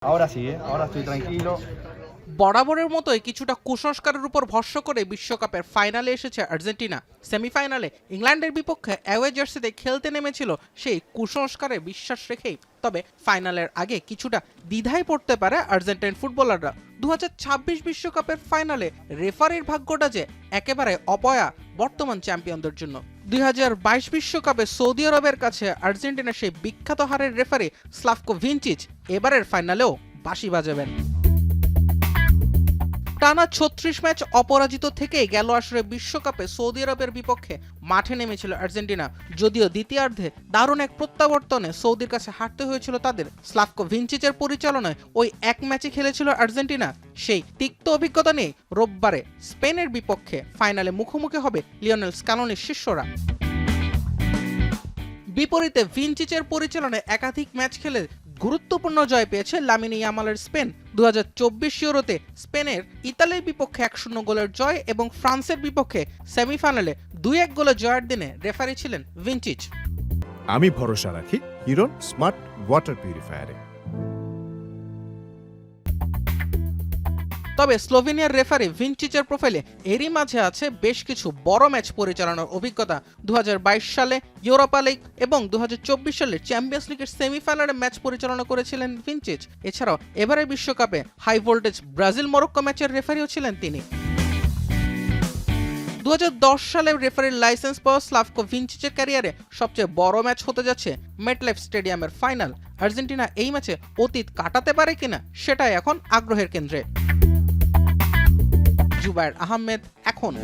Ahora sí, ahora estoy tranquilo. বরাবরের মতোই কিছুটা কুসংস্কারের উপর ভরসা করে বিশ্বকাপের ফাইনালে এসেছে আর্জেন্টিনা। সেমিফাইনালে ইংল্যান্ডের বিপক্ষে অ্যাওয়ে জার্সিতে খেলতে নেমেছিল সেই কুসংস্কারে বিশ্বাস রেখেই। তবে ফাইনালের আগে কিছুটা দ্বিধায় পড়তে পারে আর্জেন্টাইন ফুটবলাররা। 2026 বিশ্বকাপের ফাইনালে রেফারির ভাগ্যটা যে একেবারে অপয়া বর্তমান চ্যাম্পিয়নদের জন্য। 2022 বিশ্বকাপে সৌদি আরবের কাছে আর্জেন্টিনার সেই বিখ্যাত হারের রেফারি স্লাভকো ভিনচিচ এবারের ফাইনালেও বাঁশি বাজাবেন। টানা 36 ম্যাচ অপরাজিত থেকেই গেল আসরে বিশ্বকাপে সৌদি আরবের বিপক্ষে মাঠে নেমেছিল আর্জেন্টিনা। যদিও দ্বিতীয়ার্ধে দারুণ এক প্রত্যাবর্তনে সৌদির কাছে হারতে হয়েছিল তাদের। স্লাভকো ভিনচিচের পরিচালনায় ওই এক ম্যাচে খেলেছিল আর্জেন্টিনা। সেই তিক্ত অভিজ্ঞতা নিয়ে রোববারে স্পেনের বিপক্ষে ফাইনালে মুখোমুখি হবে লিওনেল স্ক্যালোনির শিষ্যরা। বিপরীতে ভিনচিচের পরিচালনায় একাধিক ম্যাচ খেলে গুরুত্বপূর্ণ জয় পেয়েছে লামিনে ইয়ামালের স্পেন। 2024 ইউরোতে স্পেনের ইতালির বিপক্ষে 1-0 গোলের জয় এবং ফ্রান্সের বিপক্ষে সেমিফাইনালে 2-1 গোলের জয়ের দিনে রেফারি ছিলেন ভিনচিচ। আমি ভরসা রাখি হিরন স্মার্ট ওয়াটার পিউরিফায়ারে। তবে স্লোভেনিয়ার রেফারি ভিনচিচের প্রোফাইলে এরই মাঝে আছে বেশ কিছু বড় ম্যাচ পরিচালনার অভিজ্ঞতা। 2022 সালে ইউরোপা লিগ এবং 2024 সালে চ্যাম্পিয়ন্স লিগের সেমিফাইনালে ম্যাচ পরিচালনা করেছিলেন ভিনচিচ। এছাড়াও এবারের বিশ্বকাপে হাই ভোল্টেজ ব্রাজিল মরক্কো ম্যাচের রেফারিও ছিলেন তিনি। 2010 সালে রেফারির লাইসেন্স পাওয়া স্লাভকো ভিনচিচের ক্যারিয়ারে সবচেয়ে বড় ম্যাচ হতে যাচ্ছে মেটলাইফ স্টেডিয়ামের ফাইনাল। আর্জেন্টিনা এই ম্যাচে অতীত কাটাতে পারে কিনা সেটাই এখন আগ্রহের কেন্দ্রে। জুবায়ের আহমেদ, এখন।